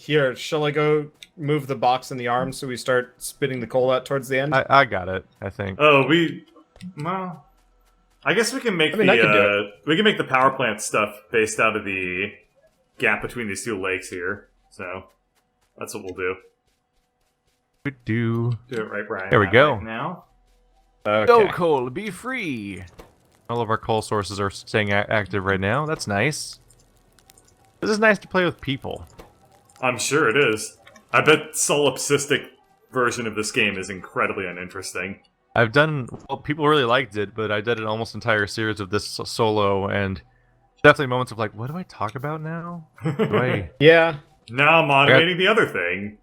Here, shall I go move the box in the arm so we start spitting the coal out towards the end? I got it, I think. Oh, well, I guess we can make I can do it. we can make the power plant stuff based out of the gap between these two lakes here. So that's what we'll do. We do. Do it right, Brian. There we go. Right now. Okay. Go coal, be free! All of our coal sources are staying active right now. That's nice. This is nice to play with people. I'm sure it is. I bet solipsistic version of this game is incredibly uninteresting. I've done, well, people really liked it, but I did an almost entire series of this solo, and definitely moments of like, what do I talk about now? Yeah. Now I'm automating the other thing.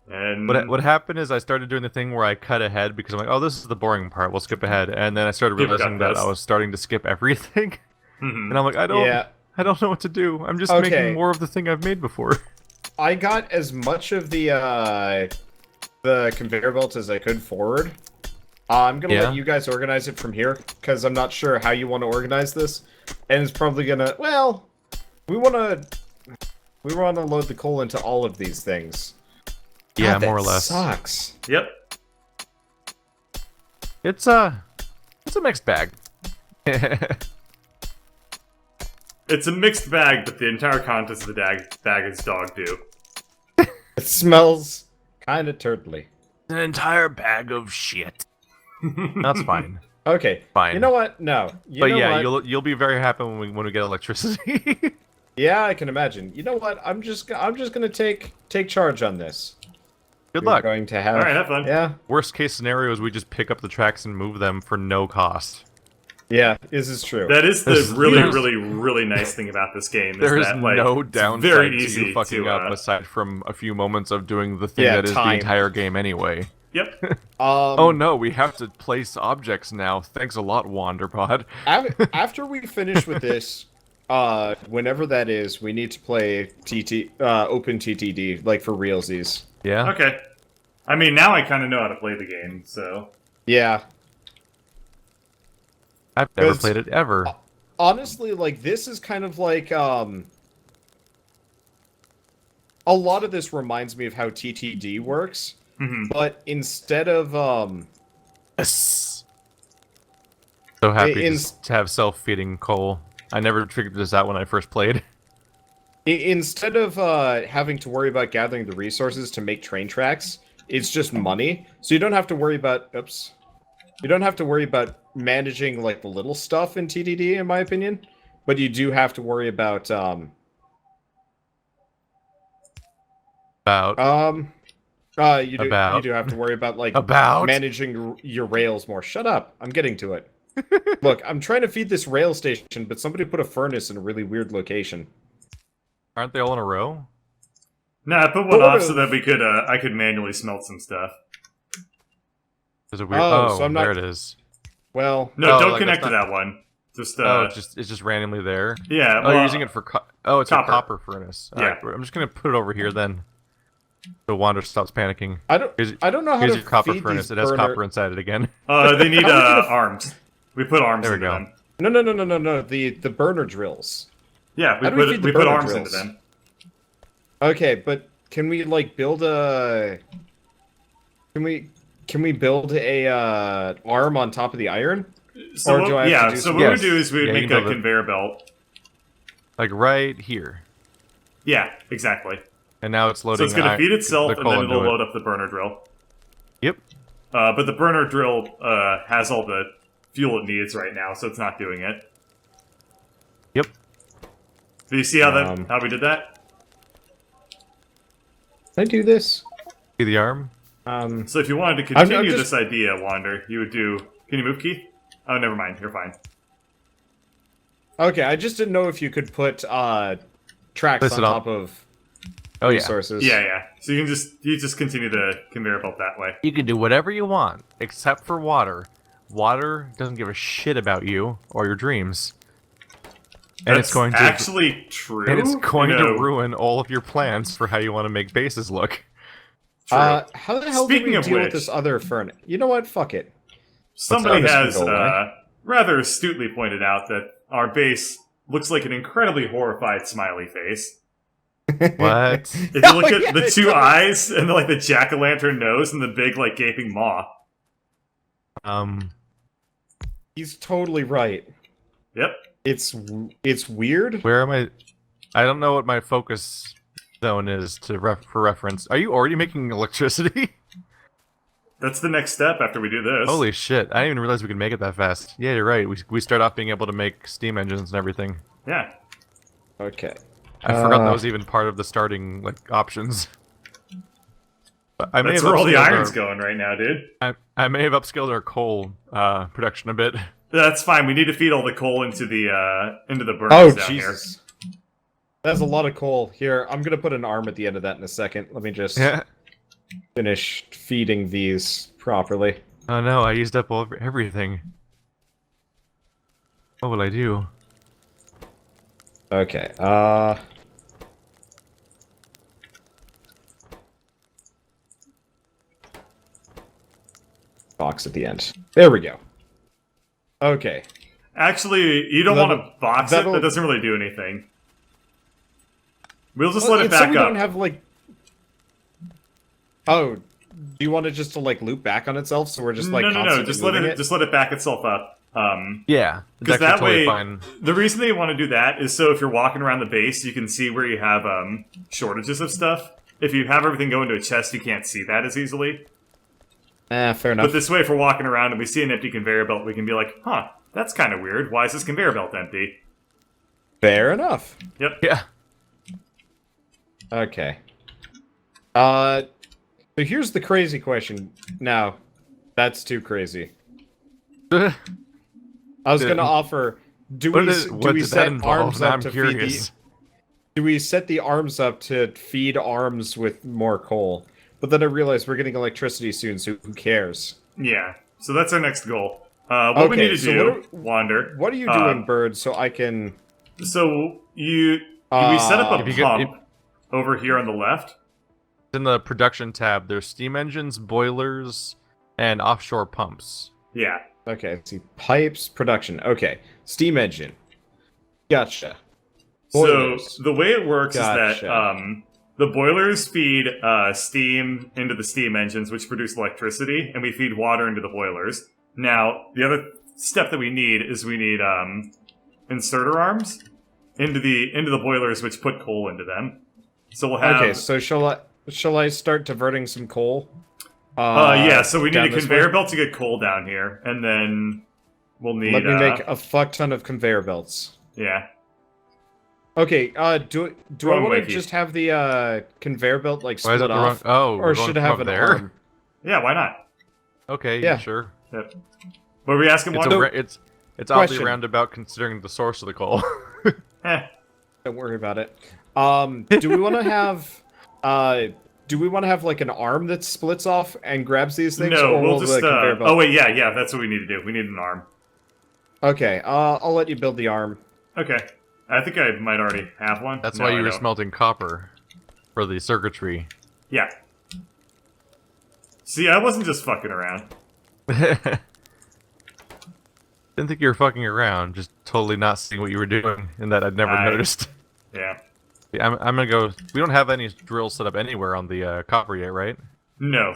And what happened is I started doing the thing where I cut ahead because I'm like, oh, this is the boring part, we'll skip ahead. And then I started realizing that I was starting to skip everything. And I'm like, I don't know what to do. I'm just making more of the thing I've made before. I got as much of the conveyor belt as I could forward. I'm gonna let you guys organize it from here, because I'm not sure how you want to organize this. And it's probably gonna, well, we wanna load the coal into all of these things. Yeah, God, more or less. Sucks. Yep. It's a mixed bag. It's a mixed bag, but the entire contents of the bag is dog do. It smells kind of turtly. An entire bag of shit. That's fine. Okay. Fine. You know what? No. But yeah, you'll be very happy when we get electricity. Yeah, I can imagine. You know what? I'm just gonna take charge on this. Good luck. We're going to have. All right, have fun. Yeah. Worst case scenario is we just pick up the tracks and move them for no cost. Yeah, this is true. That is the really nice thing about this game. There is that, like, no downside very to easy you fucking to, up aside from a few moments of doing the thing that is the entire game anyway. Yep. Oh no, we have to place objects now. Thanks a lot, Wanderpod. After we finish with this, whenever that is, we need to play Open TTD, like for realsies. Yeah? Okay. I mean, now I kind of know how to play the game, so... Yeah. I've never played it ever. Honestly, like, this is kind of like, a lot of this reminds me of how TTD works, but instead of, Yes! So happy to have self-feeding coal. I never figured this out when I first played. Instead of having to worry about gathering the resources to make train tracks, it's just money. So you don't have to worry about you don't have to worry about managing like the little stuff in TDD, in my opinion. But you do have to worry about you do have to worry about like managing your rails more. Shut up. I'm getting to it. Look, I'm trying to feed this rail station, but somebody put a furnace in a really weird location. Aren't they all in a row? No, I put one off so that we could I could manually smelt some stuff. There's a weird so I'm not... there it is. Well, no, don't connect to that one. Just it's just randomly there. Yeah. Well, you're using it for it's copper. a copper furnace. All right, I'm just gonna put it over here then. So Wander stops panicking. I don't know how here's to your copper feed furnace. these It has copper inside it again. They need arms. We put arms into them. No. The burner drills. Yeah, we put arms into them. Okay, but can we like build a? Can we build a arm on top of the iron? So or do I have to do so what we do is we make a conveyor belt. Like right here. Yeah, exactly. And now it's loading. So it's going to feed itself, and then it'll load up the burner drill. Yep. But the burner drill has all the fuel it needs right now, so it's not doing it. Yep. Do you see how how we did that? Can I do this? See the arm? So if you wanted to continue this idea, Wander, you would do... Can you move, Keith? Oh, never mind. You're fine. Okay, I just didn't know if you could put tracks on top of resources. Yeah. So you just continue the conveyor belt that way. You can do whatever you want, except for water. Water doesn't give a shit about you or your dreams. And That's it's going to actually true. And it's going to ruin all of your plans for how you want to make bases look. How the hell do we deal with this other furnace? You know what? Fuck it. Somebody has rather astutely pointed out that our base looks like an incredibly horrified smiley face. What? If you look at the two eyes and like the jack-o'-lantern nose and the big like gaping maw. He's totally right. Yep. It's weird. Where am I? I don't know what my focus zone is for reference. Are you already making electricity? That's the next step after we do this. Holy shit! I didn't even realize we could make it that fast. Yeah, you're right. We start off being able to make steam engines and everything. Yeah. Okay. I forgot that was even part of the starting like options. That's where all the iron's going right now, dude. I may have upscaled our coal production a bit. That's fine. We need to feed all the coal into the burners down Jesus. Here. That's a lot of coal. Here, I'm gonna put an arm at the end of that in a second. Let me just finish feeding these properly. Oh no, I used up everything. What will I do? Okay, box at the end. There we go. Okay. Actually, you don't want to box it. That doesn't really do anything. We'll just let it back up. We don't have, like... Oh, do you want it just to, like, loop back on itself, so we're just, like, No. Just let it back itself up. Yeah, because that totally way, fine. The reason they want to do that is so if you're walking around the base, you can see where you have shortages of stuff. If you have everything go into a chest, you can't see that as easily. Fair enough. But this way, if we're walking around and we see an empty conveyor belt, we can be like, huh, that's kind of weird. Why is this conveyor belt empty? Fair enough. Yep. Yeah. Okay. So here's the crazy question. No, that's too crazy. I was going to offer, do we set arms up to feed these? Do we set the arms up to feed arms with more coal? But then I realized we're getting electricity soon, so who cares? Yeah. So that's our next goal. What we need to do, Wander. What are you doing, Bird, so I can... So, we set up a pump over here on the left. In the production tab, there's steam engines, boilers, and offshore pumps. Yeah. Okay, let's see. Pipes, production. Okay. Steam engine. Gotcha. Boilers. So, the way it works is that the boilers feed steam into the steam engines, which produce electricity, and we feed water into the boilers. Now, the other step that we need is inserter arms into the boilers, which put coal into them. So we'll have... Okay, so shall I start diverting some coal? Yeah, so we need a conveyor belt to get coal down here, and then we'll need... Let me make a fuck ton of conveyor belts. Yeah. Okay, do I want to just have the conveyor belt like split off? Or should I have an arm? Yeah, why not? Okay, yeah, sure. Yep. What were we asking? It's oddly roundabout considering the source of the coal. Don't worry about it. Do we want to have like an arm that splits off and grabs these things? No, or we'll just. Oh wait, yeah, that's what we need to do. We need an arm. Okay, I'll let you build the arm. Okay, I think I might already have one. That's why you were smelting copper for the circuitry. Yeah. See, I wasn't just fucking around. Didn't think you were fucking around, just totally not seeing what you were doing, and that I'd never noticed. Yeah. I'm gonna go... We don't have any drills set up anywhere on the copper yet, right? No.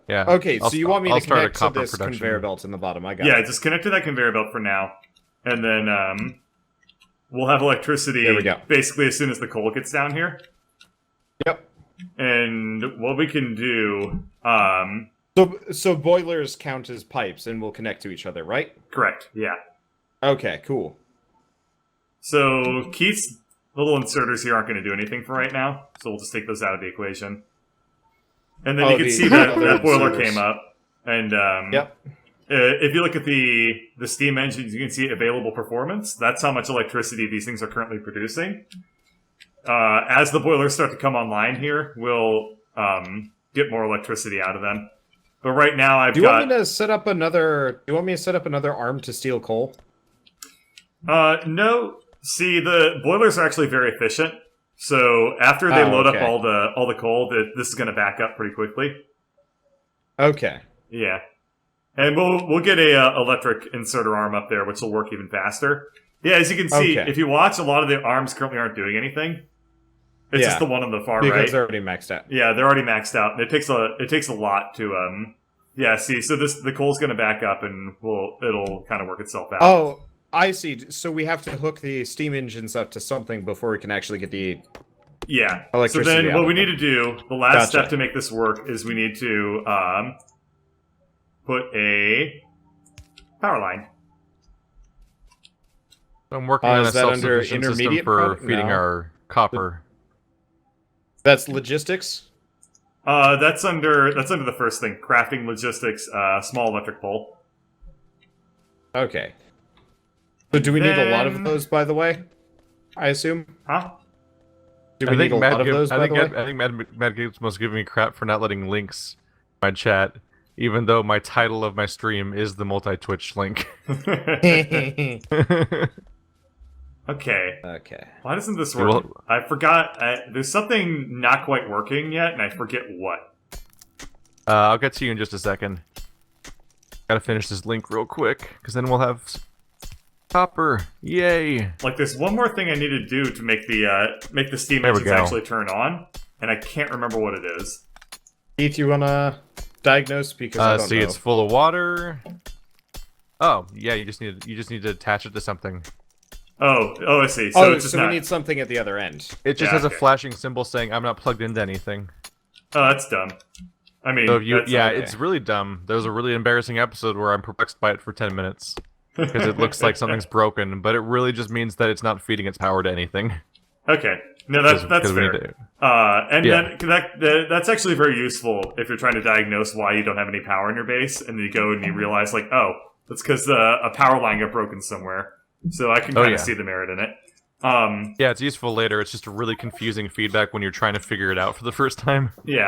Yeah. Okay, so you want me to connect to this conveyor belt in the bottom, I got it. Yeah, just connect to that conveyor belt for now, and then, we'll have electricity basically as soon as the coal gets down here. Yep. And what we can do, So boilers count as pipes and will connect to each other, right? Correct, yeah. Okay, cool. So Keith's little inserters here aren't going to do anything for right now, so we'll just take those out of the equation. And then you can see that boiler came up, and yep. If you look at the steam engines, you can see available performance. That's how much electricity these things are currently producing. As the boilers start to come online here, we'll get more electricity out of them. But right now, Do you want me to set up another arm to steal coal? No. See, the boilers are actually very efficient. So after they load up all the coal, this is going to back up pretty quickly. Okay. Yeah. And we'll get a electric inserter arm up there, which will work even faster. Yeah, as you can see, if you watch, a lot of the arms currently aren't doing anything. It's just the one on the far because right. they're already maxed out. Yeah, they're already maxed out. And it takes a lot to Yeah, see, so the coal's going to back up, and it'll kind of work itself out. Oh, I see. So we have to hook the steam engines up to something before we can actually get the electricity. So then what we need to do, the last step to make this work, is we need to put a power line. I'm working on a self-sufficient system for feeding our copper. That's logistics? That's under the first thing. Crafting, logistics, small electric pole. Okay. So do we need a lot of those, by the way? I assume? Huh? Do we need a lot of those, by the way? I think Mad Games must give me crap for not letting links in my chat, even though my title of my stream is the multi-Twitch link. Okay. Okay. Why doesn't this work? I forgot. There's something not quite working yet, and I forget what. I'll get to you in just a second. Gotta finish this link real quick, because then we'll have copper. Yay! Like, there's one more thing I need to do to make the steam engines actually turn on, and I can't remember what it is. Heath, you wanna diagnose? Because I don't know. It's full of water. Oh, yeah. You just need to attach it to something. Oh, I see. So we need something at the other end. It just has a flashing symbol saying I'm not plugged into anything. Oh, that's dumb. I mean, it's really dumb. There was a really embarrassing episode where I'm perplexed by it for 10 minutes. Because it looks like something's broken, but it really just means that it's not feeding its power to anything. Okay. No, that's fair. That's actually very useful if you're trying to diagnose why you don't have any power in your base, and you go and you realize, like, oh, that's because a power line got broken somewhere. So I can kind of see the merit in it. Yeah, it's useful later. It's just really confusing feedback when you're trying to figure it out for the first time. Yeah.